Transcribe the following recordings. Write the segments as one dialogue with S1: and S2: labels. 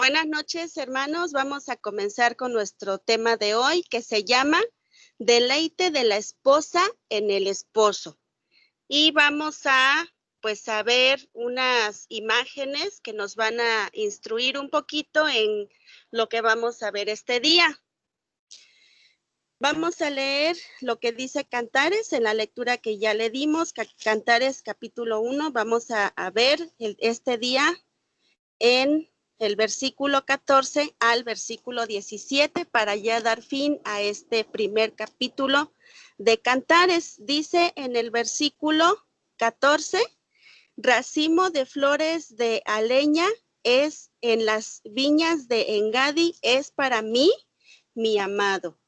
S1: Buenas noches, hermanos. Vamos a comenzar con nuestro tema de hoy, que se llama Deleite de la esposa en el esposo. Y vamos a ver unas imágenes que nos van a instruir un poquito en lo que vamos a ver este día. Vamos a leer lo que dice Cantares en la lectura que ya le dimos, Cantares capítulo 1. Vamos a ver este día en el versículo 14 al versículo 17 para ya dar fin a este primer capítulo de Cantares. Dice en el versículo 14, racimo de flores de aleña es en las viñas de Engadi, es para mí, mi amado.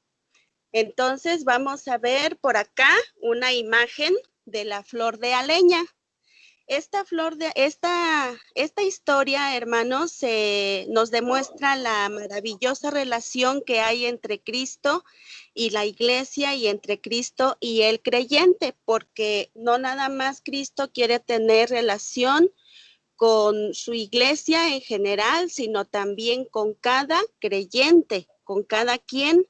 S1: Entonces vamos a ver por acá una imagen de la flor de aleña. Esta historia, hermanos, nos demuestra la maravillosa relación que hay entre Cristo y la iglesia y entre Cristo y el creyente, porque no nada más Cristo quiere tener relación con su iglesia en general, sino también con cada creyente, con cada quien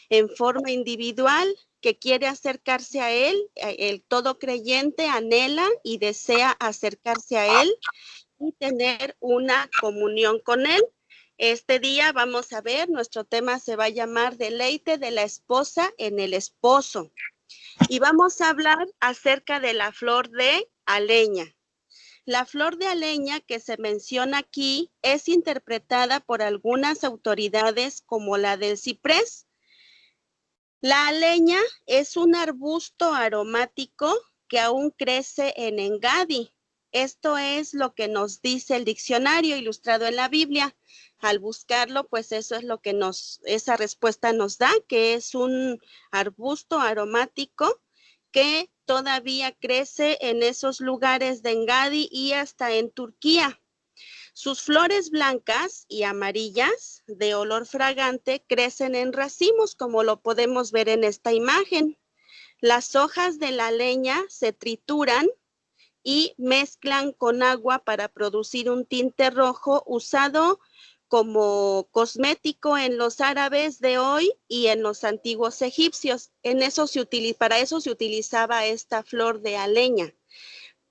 S1: en forma individual que quiere acercarse a él. El todo creyente anhela y desea acercarse a él y tener una comunión con él. Este día vamos a ver, nuestro tema se va a llamar Deleite de la esposa en el esposo. Y vamos a hablar acerca de la flor de aleña. La flor de aleña que se menciona aquí es interpretada por algunas autoridades como la del ciprés. La aleña es un arbusto aromático que aún crece en Engadi. Esto es lo que nos dice el diccionario ilustrado en la Biblia. Al buscarlo, pues eso es lo que esa respuesta nos da, que es un arbusto aromático que todavía crece en esos lugares de Engadi y hasta en Turquía. Sus flores blancas y amarillas de olor fragante crecen en racimos, como lo podemos ver en esta imagen. Las hojas de la leña se trituran y mezclan con agua para producir un tinte rojo usado como cosmético en los árabes de hoy y en los antiguos egipcios. Para eso se utilizaba esta flor de aleña,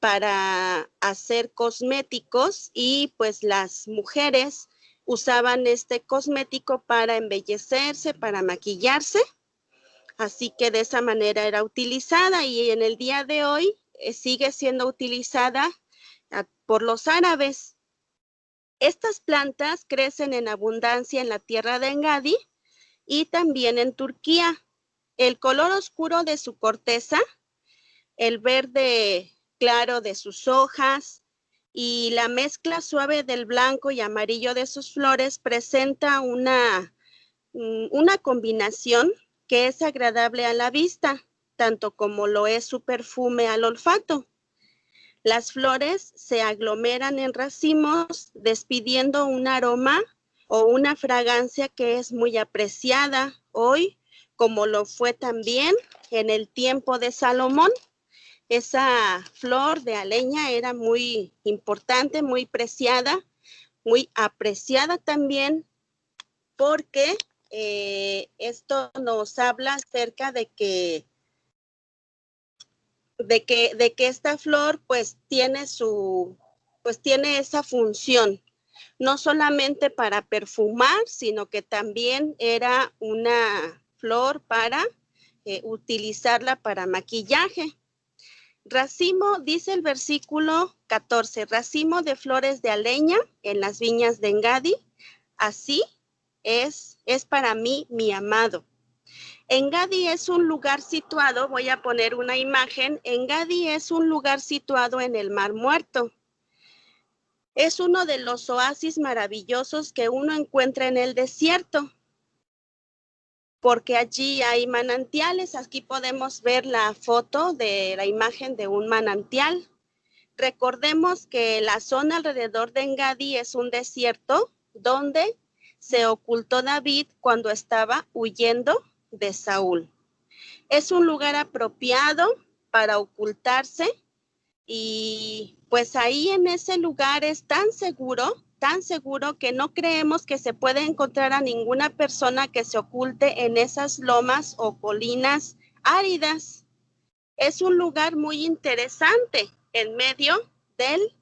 S1: para hacer cosméticos, y pues las mujeres usaban este cosmético para embellecerse, para maquillarse. Así que de esa manera era utilizada y en el día de hoy sigue siendo utilizada por los árabes. Estas plantas crecen en abundancia en la tierra de Engadi y también en Turquía. El color oscuro de su corteza, el verde claro de sus hojas y la mezcla suave del blanco y amarillo de sus flores presenta una combinación que es agradable a la vista, tanto como lo es su perfume al olfato. Las flores se aglomeran en racimos, despidiendo un aroma o una fragancia que es muy apreciada hoy, como lo fue también en el tiempo de Salomón. Esa flor de aleña era muy importante, muy preciada, muy apreciada también, porque esto nos habla acerca de que esta flor pues tiene esa función, no solamente para perfumar, sino que también era una flor para utilizarla para maquillaje. Racimo, dice el versículo 14, racimo de flores de aleña en las viñas de Engadi, así es para mí mi amado. Engadi es un lugar situado, voy a poner una imagen, Engadi es un lugar situado en el Mar Muerto. Es uno de los oasis maravillosos que uno encuentra en el desierto, porque allí hay manantiales. Aquí podemos ver la foto de la imagen de un manantial. Recordemos que la zona alrededor de Engadi es un desierto donde se ocultó David cuando estaba huyendo de Saúl. Es un lugar apropiado para ocultarse y pues ahí en ese lugar es tan seguro tan seguro que no creemos que se puede encontrar a ninguna persona que se oculte en esas lomas o colinas áridas. Es un lugar muy interesante en medio del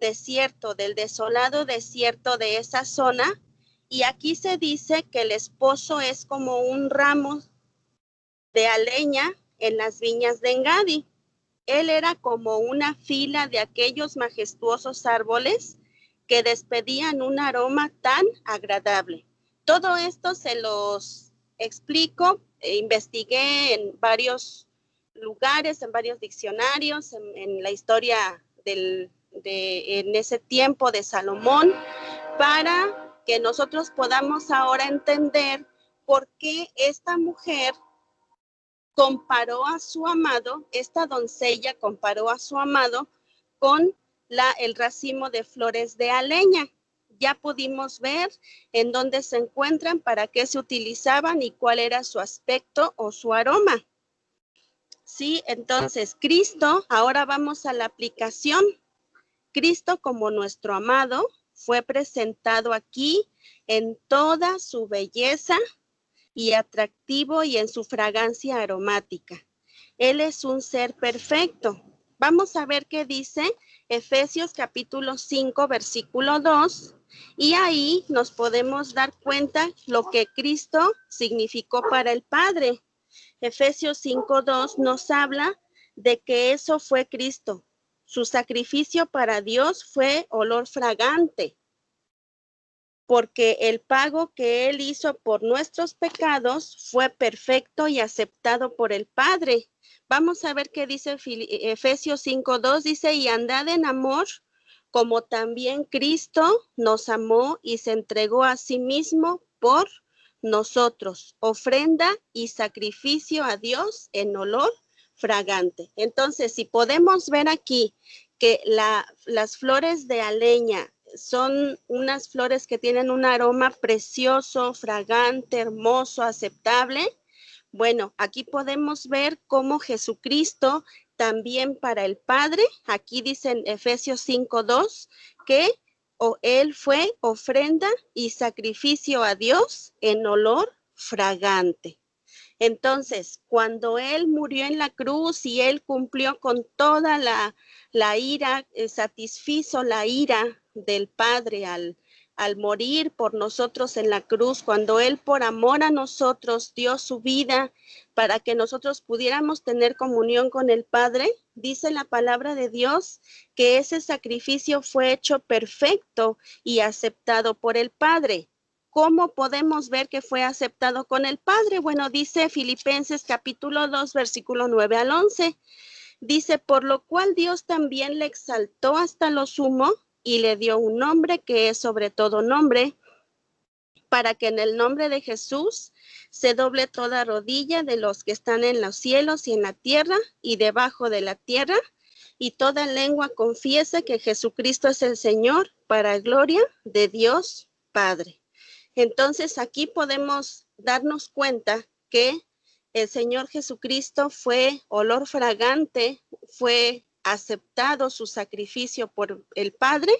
S1: desierto, del desolado desierto de esa zona. Y aquí se dice que el esposo es como un ramo de aleña en las viñas de Engadi. Él era como una fila de aquellos majestuosos árboles que despedían un aroma tan agradable. Todo esto se los explico, investigué en varios lugares, en varios diccionarios, en la historia en ese tiempo de Salomón, para que nosotros podamos ahora entender por qué esta mujer comparó a su amado, esta doncella comparó a su amado con el racimo de flores de aleña. Ya pudimos ver en dónde se encuentran, para qué se utilizaban y cuál era su aspecto o su aroma. Sí, entonces Cristo, ahora vamos a la aplicación. Cristo como nuestro amado fue presentado aquí en toda su belleza y atractivo y en su fragancia aromática. Él es un ser perfecto. Vamos a ver qué dice Efesios capítulo 5, versículo 2, y ahí nos podemos dar cuenta lo que Cristo significó para el Padre. Efesios 5, 2 nos habla de que eso fue Cristo. Su sacrificio para Dios fue olor fragante, porque el pago que Él hizo por nuestros pecados fue perfecto y aceptado por el Padre. Vamos a ver qué dice Efesios 5:2, dice, y andad en amor, como también Cristo nos amó y se entregó a sí mismo por nosotros, ofrenda y sacrificio a Dios en olor fragante. Entonces, si podemos ver aquí que las flores de aleña son unas flores que tienen un aroma precioso, fragante, hermoso, aceptable. Bueno, aquí podemos ver cómo Jesucristo también para el Padre, aquí dice en Efesios 5:2, que Él fue ofrenda y sacrificio a Dios en olor fragante. Entonces, cuando Él murió en la cruz y Él cumplió con toda la ira, satisfizo la ira del Padre al morir por nosotros en la cruz, cuando Él por amor a nosotros dio su vida para que nosotros pudiéramos tener comunión con el Padre, dice la palabra de Dios que ese sacrificio fue hecho perfecto y aceptado por el Padre. ¿Cómo podemos ver que fue aceptado con el Padre? Bueno, dice Filipenses capítulo 2, versículo 9 al 11. Dice, por lo cual Dios también le exaltó hasta lo sumo y le dio un nombre que es sobre todo nombre, para que en el nombre de Jesús se doble toda rodilla de los que están en los cielos y en la tierra y debajo de la tierra, y toda lengua confiese que Jesucristo es el Señor, para gloria de Dios Padre. Entonces aquí podemos darnos cuenta que el Señor Jesucristo fue olor fragante, fue aceptado su sacrificio por el Padre,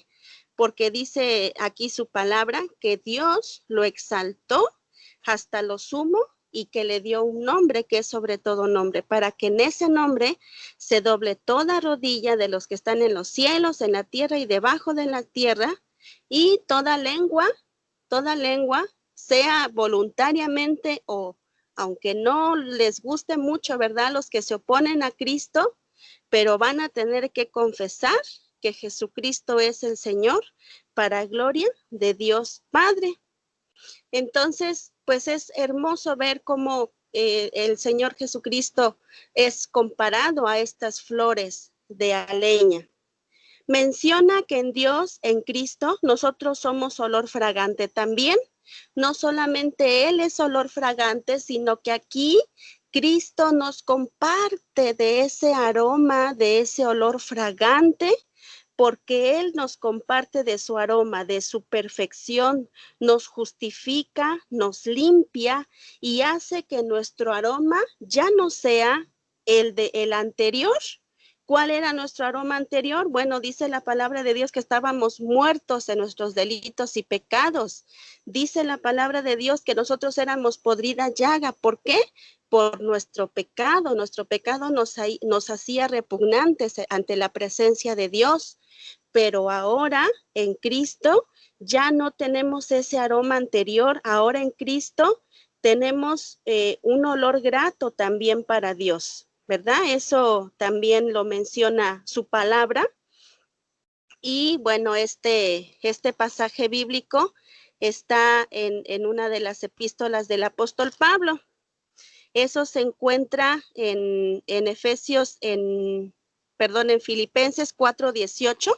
S1: porque dice aquí su palabra que Dios lo exaltó hasta lo sumo y que le dio un nombre que es sobre todo nombre, para que en ese nombre se doble toda rodilla de los que están en los cielos, en la tierra y debajo de la tierra, y toda lengua, sea voluntariamente o aunque no les guste mucho, ¿verdad? Los que se oponen a Cristo, pero van a tener que confesar que Jesucristo es el Señor para gloria de Dios Padre. Entonces, pues es hermoso ver cómo el Señor Jesucristo es comparado a estas flores de aleña. Menciona que en Dios, en Cristo, nosotros somos olor fragante también. No solamente Él es olor fragante, sino que aquí Cristo nos comparte de ese aroma, de ese olor fragante, porque Él nos comparte de su aroma, de su perfección, nos justifica, nos limpia y hace que nuestro aroma ya no sea el anterior, ¿Cuál era nuestro aroma anterior? Bueno, dice la palabra de Dios que estábamos muertos en nuestros delitos y pecados. Dice la palabra de Dios que nosotros éramos podrida llaga. ¿Por qué? Por nuestro pecado. Nuestro pecado nos hacía repugnantes ante la presencia de Dios. Pero ahora en Cristo ya no tenemos ese aroma anterior. Ahora en Cristo tenemos un olor grato también para Dios, ¿verdad? Eso también lo menciona su palabra. Y bueno, este pasaje bíblico está en una de las epístolas del apóstol Pablo. Eso se encuentra en Efesios, en Filipenses 4:18.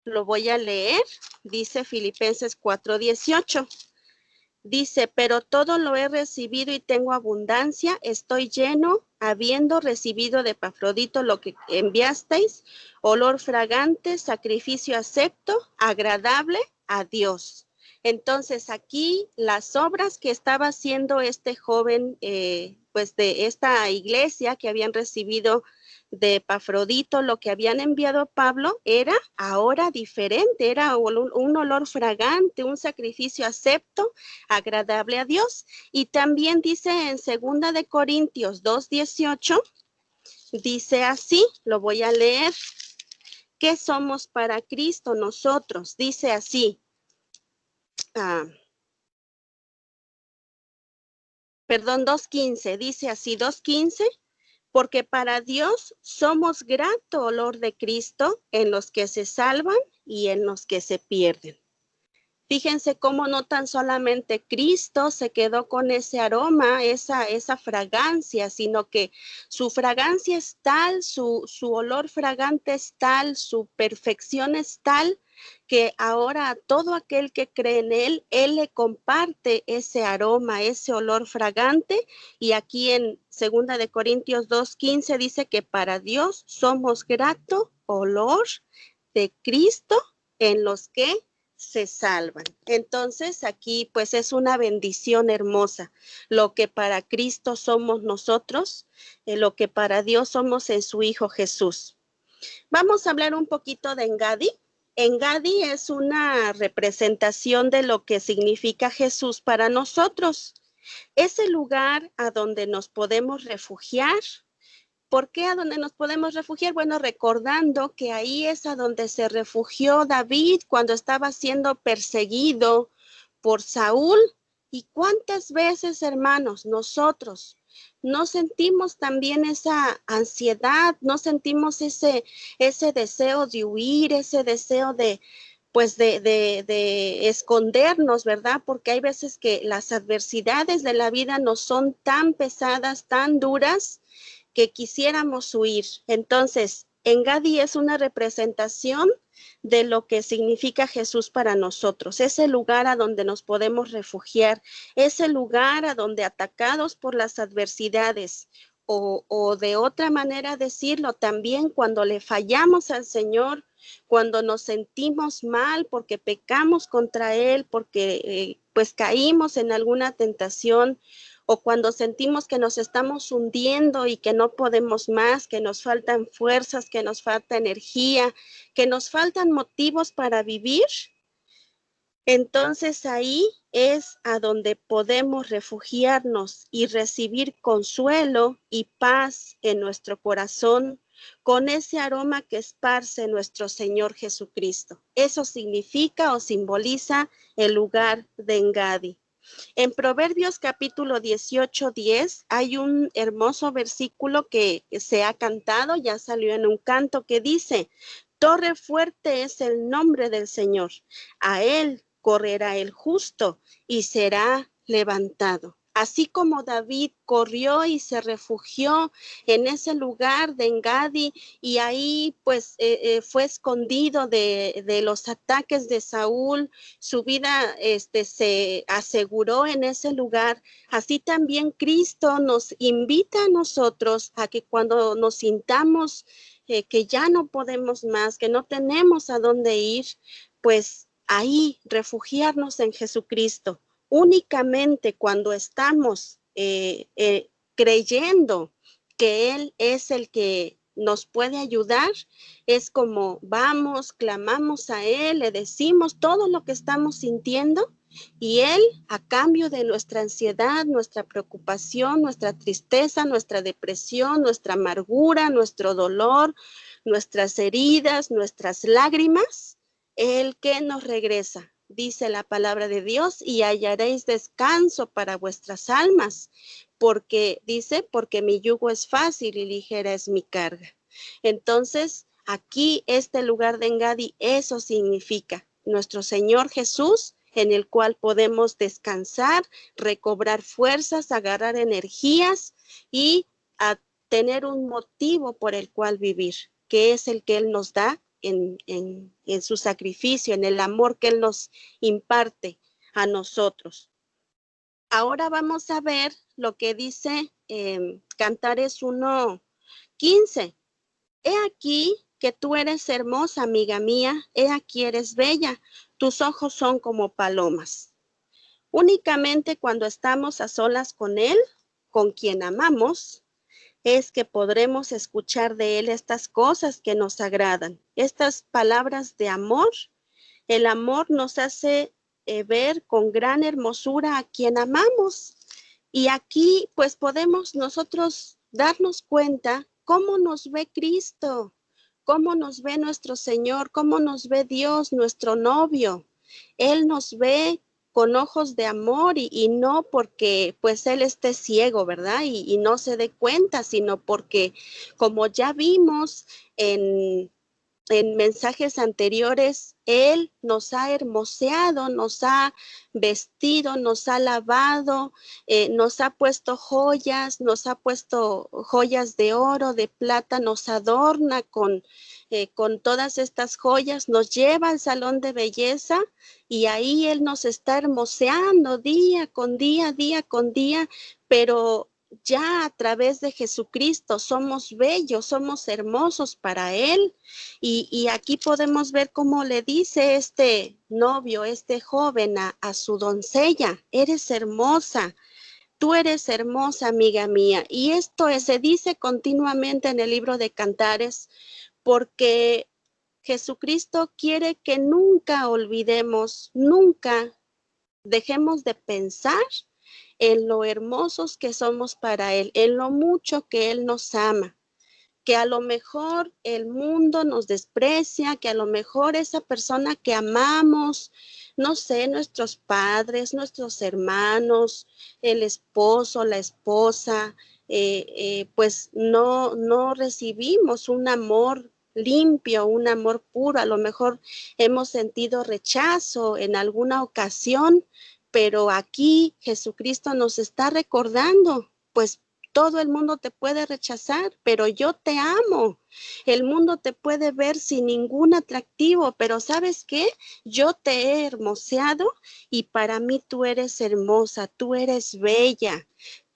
S1: Lo voy a leer. Dice Filipenses 4:18. Dice, pero todo lo he recibido y tengo abundancia, estoy lleno, habiendo recibido de Epafrodito lo que enviasteis, olor fragante, sacrificio acepto, agradable a Dios. Entonces aquí las obras que estaba haciendo este joven, pues de esta iglesia que habían recibido de Epafrodito, lo que habían enviado a Pablo era ahora diferente, era un olor fragante, un sacrificio acepto, agradable a Dios. Y también dice en 2 de Corintios 2:18, dice así, lo voy a leer, ¿qué somos para Cristo nosotros? Dice así, 2:15, dice así, 2:15, porque para Dios somos grato olor de Cristo en los que se salvan y en los que se pierden. Fíjense cómo no tan solamente Cristo se quedó con ese aroma, esa fragancia, sino que su fragancia es tal, su olor fragante es tal, su perfección es tal, que ahora a todo aquel que cree en él le comparte ese aroma, ese olor fragante. Y aquí en 2 de Corintios 2:15 dice que para Dios somos grato olor de Cristo en los que se salvan. Entonces aquí pues es una bendición hermosa. Lo que para Cristo somos nosotros, lo que para Dios somos en su Hijo Jesús. Vamos a hablar un poquito de Engadi. Engadi es una representación de lo que significa Jesús para nosotros. Es el lugar a donde nos podemos refugiar. ¿Por qué a donde nos podemos refugiar? Bueno, recordando que ahí es a donde se refugió David cuando estaba siendo perseguido por Saúl. ¿Y cuántas veces, hermanos, nosotros no sentimos también esa ansiedad, no sentimos ese deseo de huir, ese deseo pues de escondernos, ¿verdad? Porque hay veces que las adversidades de la vida nos son tan pesadas, tan duras, que quisiéramos huir. Entonces, Engadi es una representación de lo que significa Jesús para nosotros, ese lugar a donde nos podemos refugiar, ese lugar a donde atacados por las adversidades o de otra manera decirlo, también cuando le fallamos al Señor, cuando nos sentimos mal porque pecamos contra Él, porque pues caímos en alguna tentación, o cuando sentimos que nos estamos hundiendo y que no podemos más, que nos faltan fuerzas, que nos falta energía, que nos faltan motivos para vivir, entonces ahí es a donde podemos refugiarnos y recibir consuelo y paz en nuestro corazón con ese aroma que esparce nuestro Señor Jesucristo. Eso significa o simboliza el lugar de Engadi. En Proverbios capítulo 18:10 hay un hermoso versículo que se ha cantado, ya salió en un canto que dice, torre fuerte es el nombre del Señor, a él correrá el justo y será levantado. Así como David corrió y se refugió en ese lugar de Engadi y ahí pues fue escondido de los ataques de Saúl, su vida se aseguró en ese lugar. Así también Cristo nos invita a nosotros a que cuando nos sintamos que ya no podemos más, que no tenemos a dónde ir, pues ahí refugiarnos en Jesucristo. Únicamente cuando estamos creyendo que Él es el que nos puede ayudar es como vamos, clamamos a Él, le decimos todo lo que estamos sintiendo y Él, a cambio de nuestra ansiedad, nuestra preocupación, nuestra tristeza, nuestra depresión, nuestra amargura, nuestro dolor, nuestras heridas, nuestras lágrimas, Él que nos regresa. Dice la palabra de Dios, y hallaréis descanso para vuestras almas, porque dice, porque mi yugo es fácil y ligera es mi carga. Entonces, aquí este lugar de Engadi, eso significa nuestro Señor Jesús, en el cual podemos descansar, recobrar fuerzas, agarrar energías y a tener un motivo por el cual vivir, que es el que Él nos da en su sacrificio, en el amor que Él nos imparte a nosotros. Ahora vamos a ver lo que dice Cantares 1:15. He aquí que tú eres hermosa, amiga mía, he aquí eres bella, tus ojos son como palomas. Únicamente cuando estamos a solas con Él, con quien amamos, es que podremos escuchar de Él estas cosas que nos agradan, estas palabras de amor. El amor nos hace ver con gran hermosura a quien amamos. Y aquí pues podemos nosotros darnos cuenta cómo nos ve Cristo, cómo nos ve nuestro Señor, cómo nos ve Dios, nuestro novio. Él nos ve con ojos de amor y no porque pues Él esté ciego, ¿verdad? Y no se dé cuenta, sino porque como ya vimos en mensajes anteriores, Él nos ha hermoseado, nos ha vestido, nos ha lavado, nos ha puesto joyas de oro, de plata, nos adorna con todas estas joyas, nos lleva al salón de belleza y ahí Él nos está hermoseando día con día, día con día, pero ya a través de Jesucristo somos bellos, somos hermosos para Él. Y aquí podemos ver cómo le dice este novio, este joven a su doncella, eres hermosa, tú eres hermosa, amiga mía. Y esto se dice continuamente en el libro de Cantares, porque Jesucristo quiere que nunca olvidemos, nunca dejemos de pensar en lo hermosos que somos para Él, en lo mucho que Él nos ama, que a lo mejor el mundo nos desprecia, que a lo mejor esa persona que amamos, no sé, nuestros padres, nuestros hermanos, el esposo, la esposa, pues no recibimos un amor limpio, un amor puro, a lo mejor hemos sentido rechazo en alguna ocasión, pero aquí Jesucristo nos está recordando, pues todo el mundo te puede rechazar, pero yo te amo. El mundo te puede ver sin ningún atractivo, pero ¿sabes qué? Yo te he hermoseado y para mí tú eres hermosa, tú eres bella.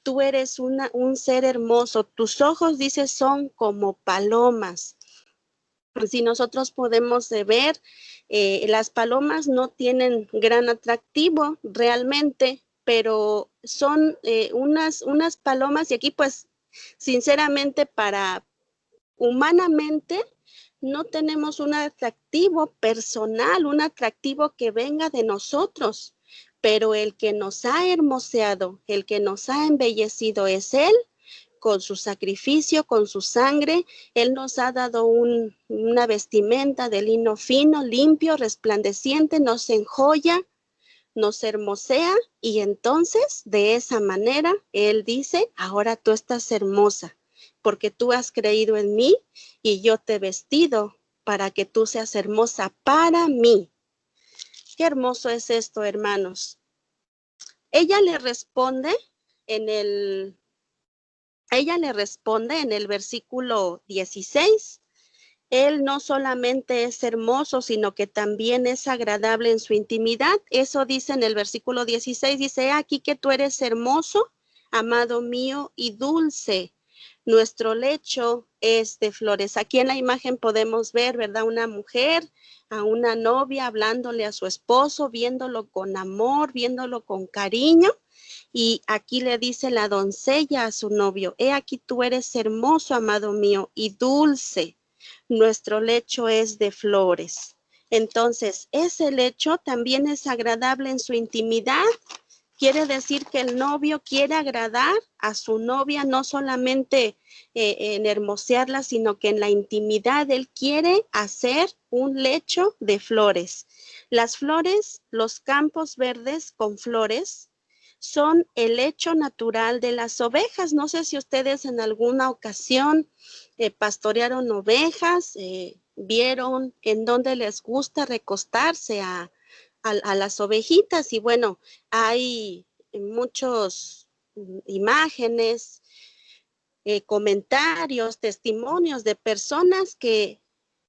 S1: Tú eres un ser hermoso. Tus ojos, dice, son como palomas. Si nosotros podemos ver, las palomas no tienen gran atractivo realmente, pero son unas palomas, y aquí pues sinceramente humanamente no tenemos un atractivo personal, un atractivo que venga de nosotros, pero el que nos ha hermoseado, el que nos ha embellecido es Él, con su sacrificio, con su sangre. Él nos ha dado una vestimenta de lino fino, limpio, resplandeciente, nos enjolla, nos hermosea y entonces de esa manera Él dice, ahora tú estás hermosa porque tú has creído en mí y yo te he vestido para que tú seas hermosa para mí. Qué hermoso es esto, hermanos. Ella le responde en el versículo 16, Él no solamente es hermoso, sino que también es agradable en su intimidad. Eso dice en el versículo 16, dice, aquí que tú eres hermoso, amado mío y dulce. Nuestro lecho es de flores. Aquí en la imagen podemos ver, ¿verdad? Una mujer, a una novia hablándole a su esposo, viéndolo con amor, viéndolo con cariño. Y aquí le dice la doncella a su novio, he aquí tú eres hermoso, amado mío, y dulce. Nuestro lecho es de flores. Entonces, ese lecho también es agradable en su intimidad. Quiere decir que el novio quiere agradar a su novia, no solamente en hermosearla, sino que en la intimidad él quiere hacer un lecho de flores. Las flores, los campos verdes con flores, son el lecho natural de las ovejas. No sé si ustedes en alguna ocasión pastorearon ovejas, vieron en dónde les gusta recostarse a las ovejitas y bueno, hay muchos imágenes, comentarios, testimonios de personas que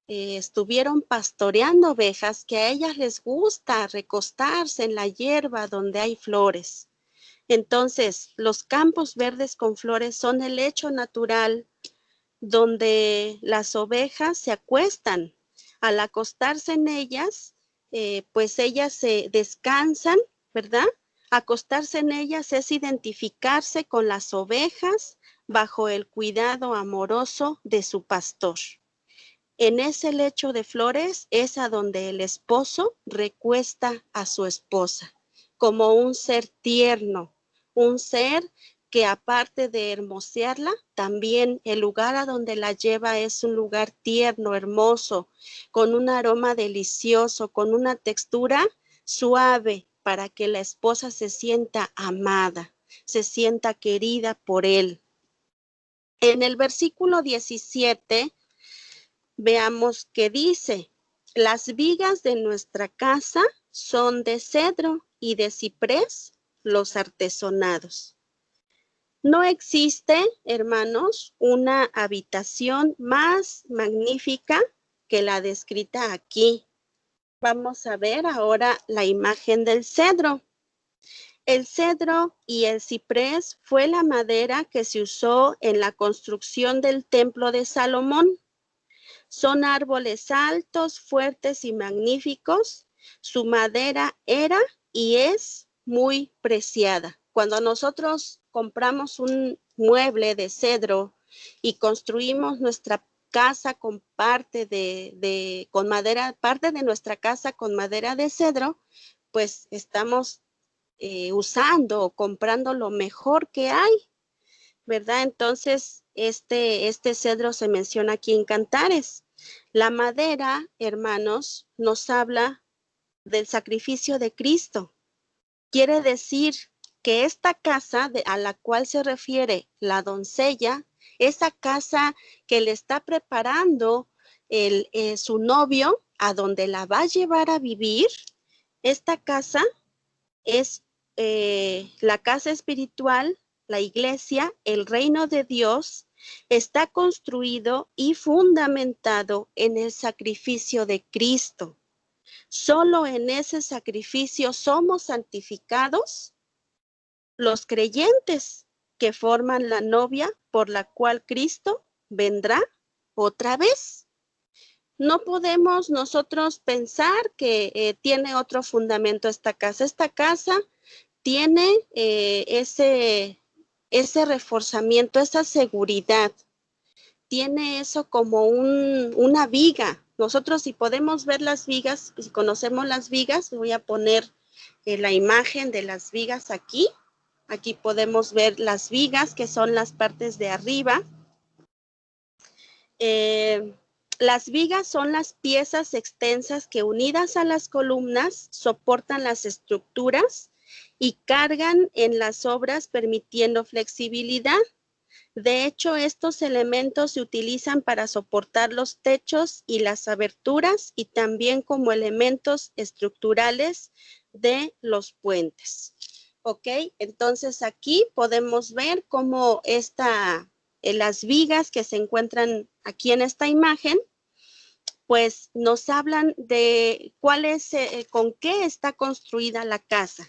S1: estuvieron pastoreando ovejas, que a ellas les gusta recostarse en la hierba donde hay flores. Entonces, los campos verdes con flores son el lecho natural donde las ovejas se acuestan. Al acostarse en ellas, pues ellas se descansan, ¿verdad? Acostarse en ellas es identificarse con las ovejas bajo el cuidado amoroso de su pastor. En ese lecho de flores es a donde el esposo recuesta a su esposa, como un ser tierno, un ser que aparte de hermosearla, también el lugar a donde la lleva es un lugar tierno, hermoso, con un aroma delicioso, con una textura suave, para que la esposa se sienta amada, se sienta querida por él. En el versículo 17, veamos qué dice. Las vigas de nuestra casa son de cedro y de ciprés los artesonados. No existe, hermanos, una habitación más magnífica que la descrita aquí. Vamos a ver ahora la imagen del cedro. El cedro y el ciprés fue la madera que se usó en la construcción del templo de Salomón. Son árboles altos, fuertes y magníficos. Su madera era y es muy preciada. Cuando nosotros compramos un mueble de cedro y construimos nuestra casa con parte con madera, parte de nuestra casa con madera de cedro, pues estamos usando o comprando lo mejor que hay, ¿verdad? Entonces, este cedro se menciona aquí en Cantares. La madera, hermanos, nos habla del sacrificio de Cristo. Quiere decir que esta casa a la cual se refiere la doncella, esa casa que le está preparando su novio, a donde la va a llevar a vivir, esta casa es la casa espiritual, la iglesia, el reino de Dios, está construido y fundamentado en el sacrificio de Cristo. Solo en ese sacrificio somos santificados los creyentes que forman la novia por la cual Cristo vendrá otra vez. No podemos nosotros pensar que tiene otro fundamento esta casa. Esta casa tiene ese reforzamiento, esa seguridad, tiene eso como una viga. Nosotros si podemos ver las vigas, si conocemos las vigas, voy a poner la imagen de las vigas aquí. Aquí podemos ver las vigas, que son las partes de arriba. Las vigas son las piezas extensas que unidas a las columnas soportan las estructuras y cargan en las obras permitiendo flexibilidad. De hecho, estos elementos se utilizan para soportar los techos y las aberturas y también como elementos estructurales de los puentes. ¿Ok? Entonces aquí podemos ver cómo las vigas que se encuentran aquí en esta imagen, pues nos hablan de con qué está construida la casa.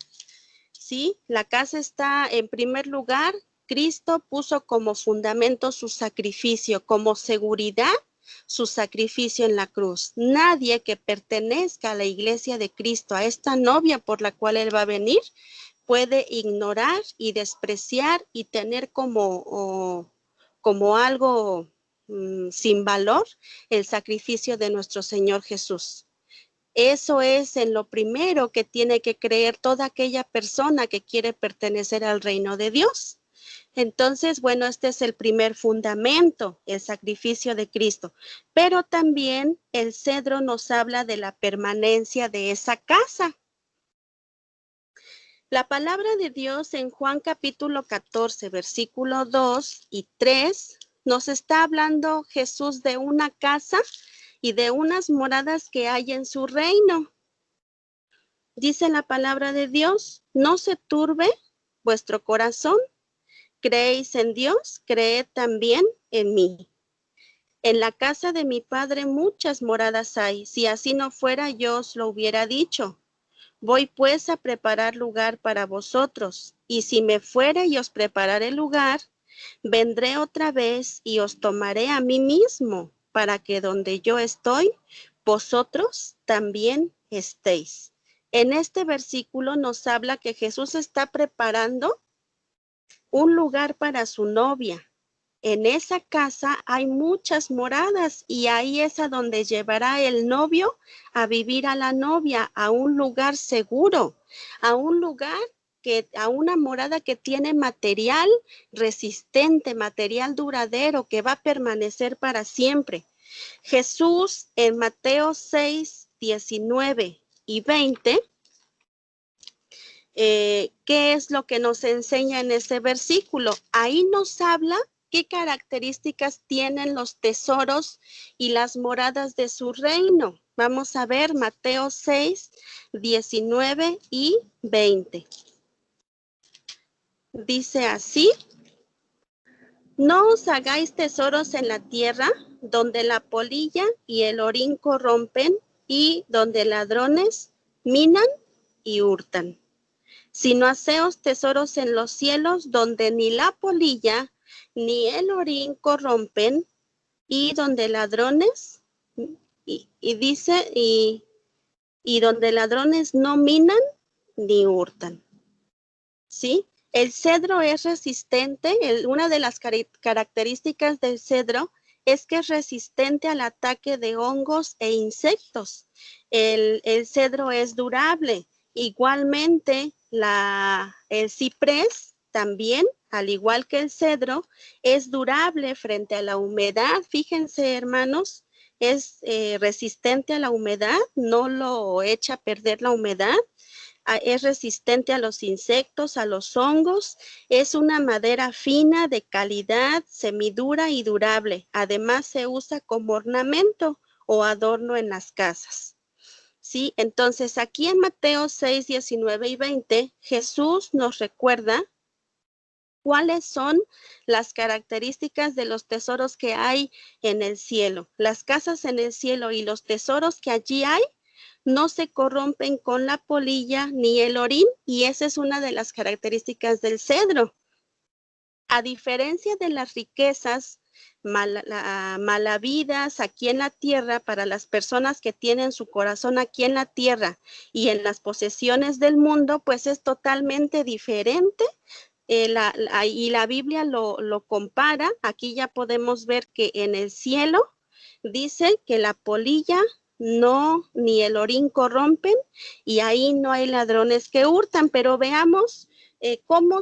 S1: ¿Sí? La casa está en primer lugar Cristo puso como fundamento su sacrificio, como seguridad, su sacrificio en la cruz. Nadie que pertenezca a la iglesia de Cristo, a esta novia por la cual Él va a venir, puede ignorar y despreciar y tener como algo sin valor el sacrificio de nuestro Señor Jesús. Eso es en lo primero que tiene que creer toda aquella persona que quiere pertenecer al reino de Dios. Entonces, bueno, este es el primer fundamento, el sacrificio de Cristo. Pero también el cedro nos habla de la permanencia de esa casa. La palabra de Dios en Juan capítulo 14, versículo 2 y 3, nos está hablando Jesús de una casa y de unas moradas que hay en su reino. Dice la palabra de Dios, no se turbe vuestro corazón, creéis en Dios, creed también en mí. En la casa de mi Padre muchas moradas hay, si así no fuera yo os lo hubiera dicho. Voy pues a preparar lugar para vosotros, y si me fuere y os prepararé lugar, vendré otra vez y os tomaré a mí mismo, para que donde yo estoy, vosotros también estéis. En este versículo nos habla que Jesús está preparando un lugar para su novia. En esa casa hay muchas moradas y ahí es a donde llevará el novio a vivir a la novia, a un lugar seguro, a un lugar a una morada que tiene material resistente, material duradero que va a permanecer para siempre. Jesús en Mateo 6, 19 y 20, ¿qué es lo que nos enseña en ese versículo? Ahí nos habla qué características tienen los tesoros y las moradas de su reino. Vamos a ver Mateo 6, 19 y 20. Dice así, no os hagáis tesoros en la tierra, donde la polilla y el orín corrompen y donde ladrones minan y hurtan, sino haceos tesoros en los cielos, donde ni la polilla ni el orín corrompen y donde ladrones, y donde ladrones no minan ni hurtan. ¿Sí? El cedro es resistente, una de las características del cedro es que es resistente al ataque de hongos e insectos. El cedro es durable. Igualmente, el ciprés también, al igual que el cedro, es durable frente a la humedad. Fíjense, hermanos, es resistente a la humedad, no lo echa a perder la humedad. Es resistente a los insectos, a los hongos, es una madera fina, de calidad, semidura y durable. Además, se usa como ornamento o adorno en las casas. ¿Sí? Entonces, aquí en Mateo 6, 19 y 20, Jesús nos recuerda cuáles son las características de los tesoros que hay en el cielo. Las casas en el cielo y los tesoros que allí hay no se corrompen con la polilla ni el orín, y esa es una de las características del cedro. A diferencia de las riquezas malavidas aquí en la tierra, para las personas que tienen su corazón aquí en la tierra y en las posesiones del mundo, pues es totalmente diferente. Y la Biblia lo compara. Aquí ya podemos ver que en el cielo dice que la polilla no, ni el orín corrompen, y ahí no hay ladrones que hurtan. Pero veamos cómo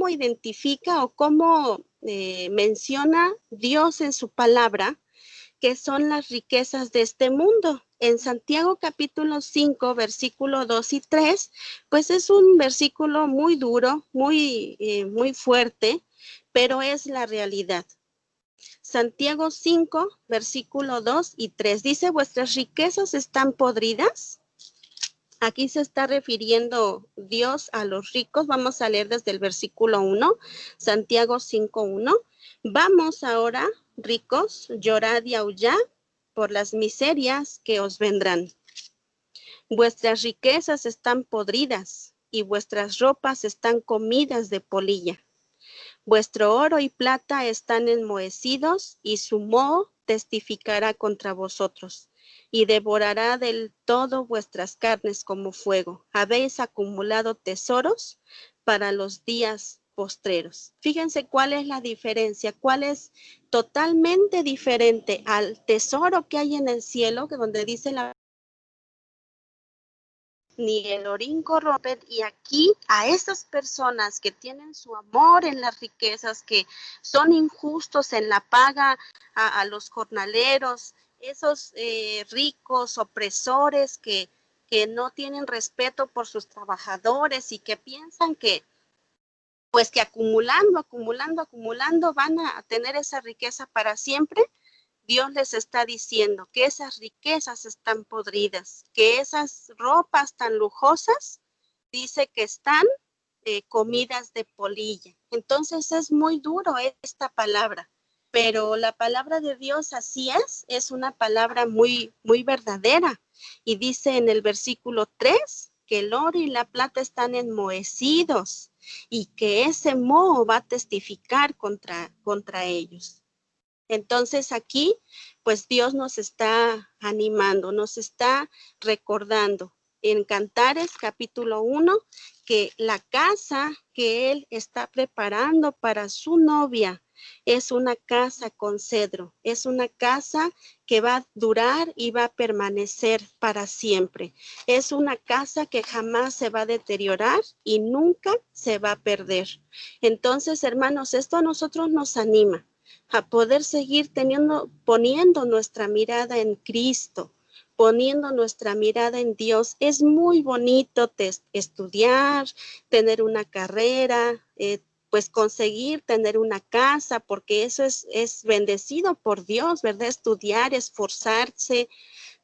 S1: identifica o cómo menciona Dios en su palabra que son las riquezas de este mundo. En Santiago capítulo 5, versículo 2 y 3, pues es un versículo muy duro, muy fuerte, pero es la realidad. Santiago 5, versículo 2 y 3, dice, vuestras riquezas están podridas. Aquí se está refiriendo Dios a los ricos. Vamos a leer desde el versículo 1, Santiago 5, 1. Vamos ahora, ricos, llorad y aullad por las miserias que os vendrán. Vuestras riquezas están podridas y vuestras ropas están comidas de polilla. Vuestro oro y plata están enmohecidos, y su moho testificará contra vosotros, y devorará del todo vuestras carnes como fuego. Habéis acumulado tesoros para los días postreros. Fíjense cuál es la diferencia, cuál es totalmente diferente al tesoro que hay en el cielo, que donde dice la ni el orín corrompen, y aquí a esas personas que tienen su amor en las riquezas, que son injustos en la paga a los jornaleros, esos ricos opresores que no tienen respeto por sus trabajadores y que piensan que pues que acumulando van a tener esa riqueza para siempre. Dios les está diciendo que esas riquezas están podridas, que esas ropas tan lujosas, dice que están comidas de polilla. Entonces es muy duro esta palabra, pero la palabra de Dios así es una palabra muy, muy verdadera. Y dice en el versículo 3 que el oro y la plata están enmohecidos y que ese moho va a testificar contra ellos. Entonces aquí, pues Dios nos está animando, nos está recordando en Cantares capítulo 1 que la casa que Él está preparando para su novia es una casa con cedro, es una casa que va a durar y va a permanecer para siempre. Es una casa que jamás se va a deteriorar y nunca se va a perder. Entonces, hermanos, esto a nosotros nos anima a poder seguir poniendo nuestra mirada en Cristo, poniendo nuestra mirada en Dios. Es muy bonito estudiar, tener una carrera, pues conseguir tener una casa, porque eso es bendecido por Dios, ¿verdad? Estudiar, esforzarse,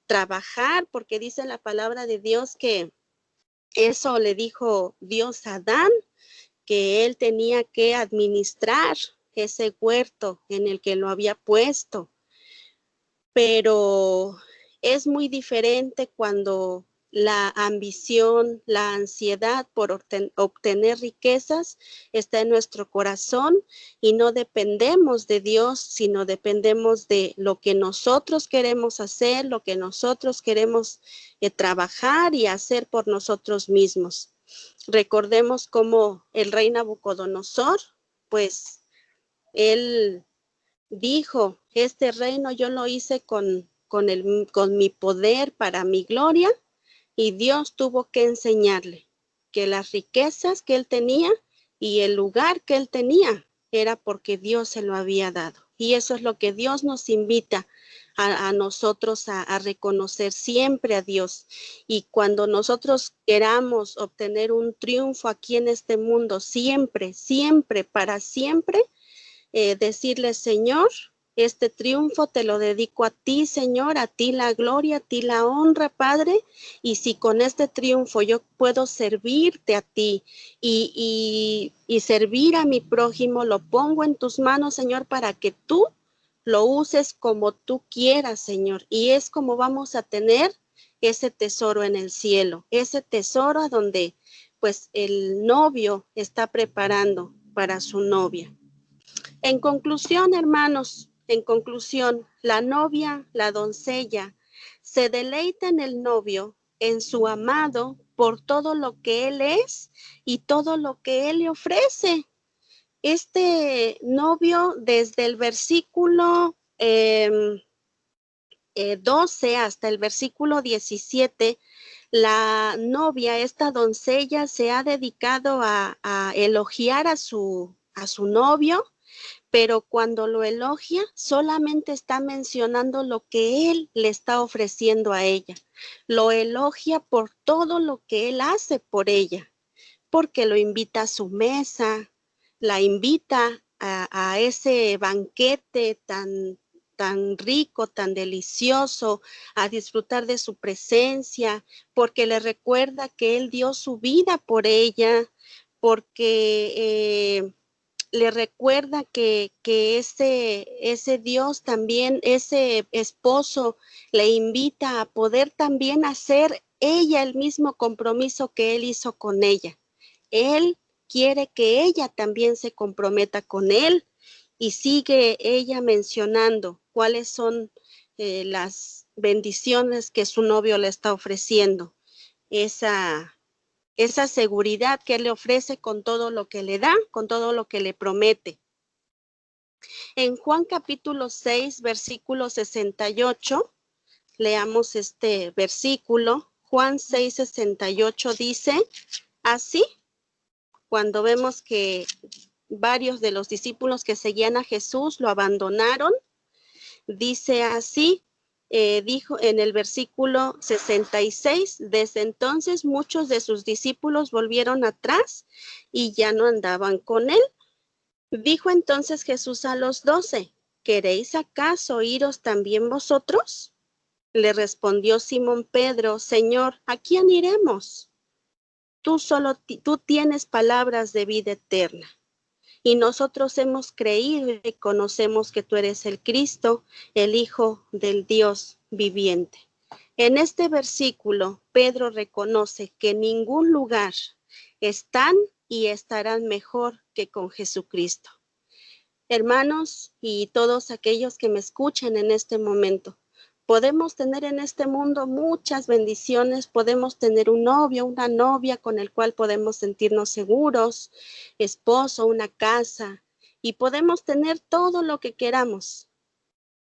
S1: trabajar, porque dice la palabra de Dios que eso le dijo Dios a Adán, que él tenía que administrar ese huerto en el que lo había puesto. Pero es muy diferente cuando la ambición, la ansiedad por obtener riquezas está en nuestro corazón y no dependemos de Dios, sino dependemos de lo que nosotros queremos hacer, lo que nosotros queremos trabajar y hacer por nosotros mismos. Recordemos cómo el rey Nabucodonosor, pues él dijo, este reino yo lo hice con mi poder para mi gloria, y Dios tuvo que enseñarle que las riquezas que él tenía y el lugar que él tenía era porque Dios se lo había dado. Y eso es lo que Dios nos invita a nosotros a reconocer siempre a Dios. Y cuando nosotros queramos obtener un triunfo aquí en este mundo, siempre, siempre, para siempre, decirle, Señor, este triunfo te lo dedico a ti, Señor, a ti la gloria, a ti la honra, Padre, y si con este triunfo yo puedo servirte a ti y servir a mi prójimo, lo pongo en tus manos, Señor, para que tú lo uses como tú quieras, Señor, y es como vamos a tener ese tesoro en el cielo, ese tesoro a donde pues el novio está preparando para su novia. En conclusión, hermanos, en conclusión, la novia, la doncella, se deleita en el novio, en su amado, por todo lo que él es y todo lo que él le ofrece. Este novio, desde el versículo 12 hasta el versículo 17, la novia, esta doncella, se ha dedicado a elogiar a su novio, pero cuando lo elogia, solamente está mencionando lo que él le está ofreciendo a ella. Lo elogia por todo lo que él hace por ella, porque lo invita a su mesa, la invita a ese banquete tan rico, tan delicioso, a disfrutar de su presencia, porque le recuerda que él dio su vida por ella, porque le recuerda que ese Dios también, ese esposo, le invita a poder también hacer ella el mismo compromiso que él hizo con ella. Él quiere que ella también se comprometa con él y sigue ella mencionando cuáles son las bendiciones que su novio le está ofreciendo. Esa seguridad que él le ofrece con todo lo que le da, con todo lo que le promete. En Juan capítulo 6, versículo 68, leamos este versículo. Juan 6, 68 dice, así, cuando vemos que varios de los discípulos que seguían a Jesús lo abandonaron, dice así, dijo en el versículo 66, desde entonces muchos de sus discípulos volvieron atrás y ya no andaban con él. Dijo entonces Jesús a los 12, ¿queréis acaso iros también vosotros? Le respondió Simón Pedro, Señor, ¿a quién iremos? Tú tienes palabras de vida eterna. Y nosotros hemos creído y conocemos que tú eres el Cristo, el Hijo del Dios viviente. En este versículo, Pedro reconoce que en ningún lugar están y estarán mejor que con Jesucristo. Hermanos y todos aquellos que me escuchen en este momento, podemos tener en este mundo muchas bendiciones, podemos tener un novio, una novia con el cual podemos sentirnos seguros, esposo, una casa, y podemos tener todo lo que queramos,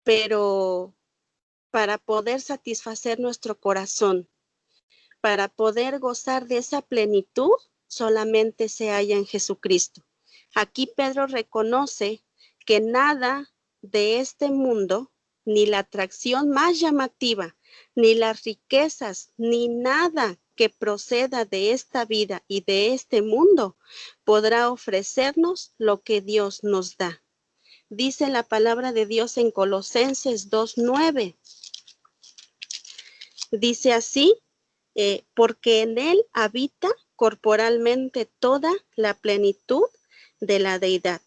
S1: pero para poder satisfacer nuestro corazón, para poder gozar de esa plenitud, solamente se halla en Jesucristo. Aquí Pedro reconoce que nada de este mundo, ni la atracción más llamativa, ni las riquezas, ni nada que proceda de esta vida y de este mundo podrá ofrecernos lo que Dios nos da. Dice la palabra de Dios en Colosenses 2:9. Dice así, porque en él habita corporalmente toda la plenitud de la deidad.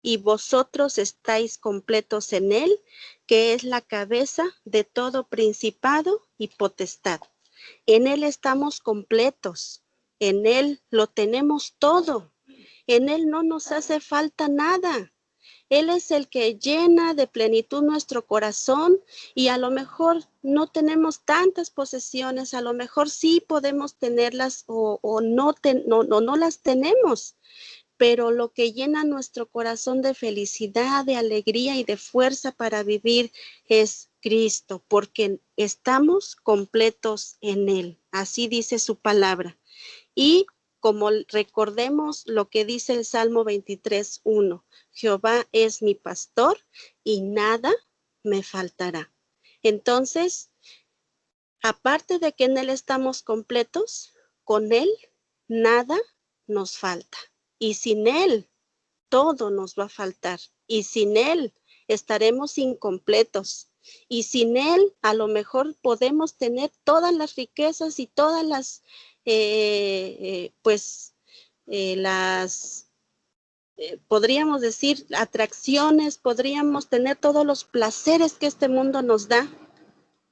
S1: Y vosotros estáis completos en él, que es la cabeza de todo principado y potestad. En él estamos completos, en él lo tenemos todo, en él no nos hace falta nada. Él es el que llena de plenitud nuestro corazón y a lo mejor no tenemos tantas posesiones, a lo mejor sí podemos tenerlas o no las tenemos, pero lo que llena nuestro corazón de felicidad, de alegría y de fuerza para vivir es Cristo, porque estamos completos en Él. Así dice su palabra. Y como recordemos lo que dice el Salmo 23:1, Jehová es mi pastor y nada me faltará. Entonces, aparte de que en Él estamos completos, con Él nada nos falta. Y sin Él, todo nos va a faltar. Y sin Él estaremos incompletos. Y sin Él, a lo mejor podemos tener todas las riquezas y todas las, podríamos decir, atracciones, podríamos tener todos los placeres que este mundo nos da,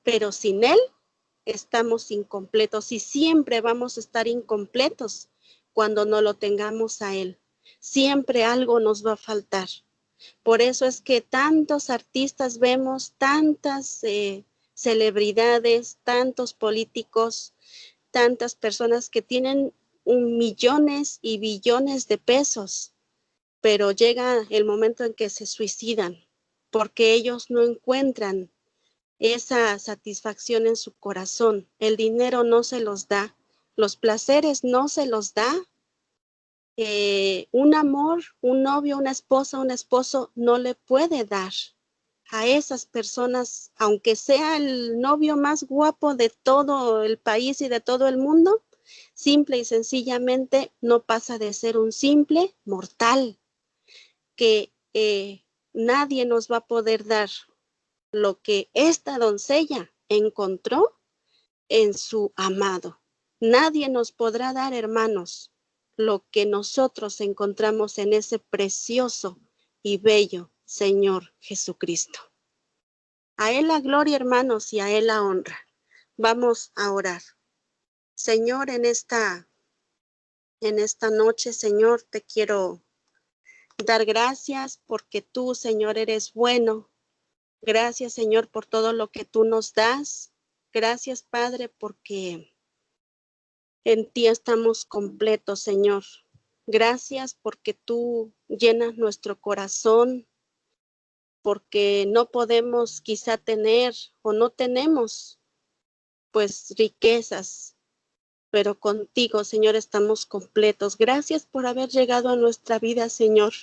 S1: pero sin Él estamos incompletos y siempre vamos a estar incompletos cuando no lo tengamos a Él. Siempre algo nos va a faltar. Por eso es que tantos artistas vemos, tantas celebridades, tantos políticos, tantas personas que tienen millones y billones de pesos, pero llega el momento en que se suicidan porque ellos no encuentran esa satisfacción en su corazón. El dinero no se los da, los placeres no se los da. Un amor, un novio, una esposa, un esposo no le puede dar a esas personas, aunque sea el novio más guapo de todo el país y de todo el mundo, simple y sencillamente no pasa de ser un simple mortal que nadie nos va a poder dar lo que esta doncella encontró en su amado. Nadie nos podrá dar, hermanos, lo que nosotros encontramos en ese precioso y bello Señor Jesucristo. A Él la gloria, hermanos, y a Él la honra. Vamos a orar. Señor, en esta noche, Señor, te quiero dar gracias porque tú, Señor, eres bueno. Gracias, Señor, por todo lo que tú nos das. Gracias, Padre, porque en ti estamos completos, Señor. Gracias porque tú llenas nuestro corazón, porque no podemos quizá tener o no tenemos, pues, riquezas, pero contigo, Señor, estamos completos. Gracias por haber llegado a nuestra vida, Señor.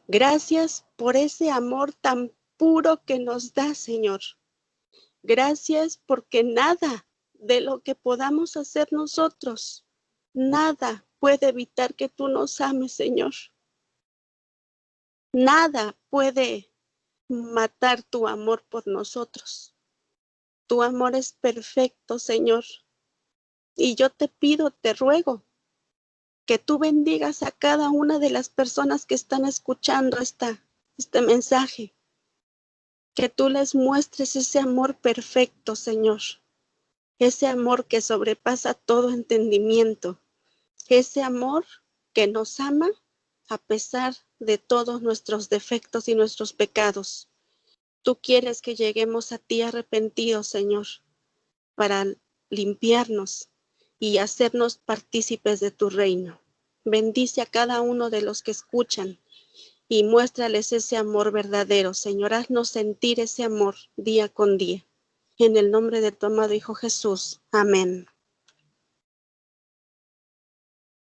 S1: Gracias por ese amor tan puro que nos da, Señor. Gracias porque nada de lo que podamos hacer nosotros, nada puede evitar que tú nos ames, Señor. Nada puede matar tu amor por nosotros. Tu amor es perfecto, Señor. Y yo te pido, te ruego, que tú bendigas a cada una de las personas que están escuchando este mensaje. Que tú les muestres ese amor perfecto, Señor. Ese amor que sobrepasa todo entendimiento. Ese amor que nos ama a pesar de todos nuestros defectos y nuestros pecados. Tú quieres que lleguemos a ti arrepentidos, Señor, para limpiarnos y hacernos partícipes de tu reino. Bendice a cada uno de los que escuchan y muéstrales ese amor verdadero, Señor. Haznos sentir ese amor día con día. En el nombre de tu amado Hijo Jesús. Amén.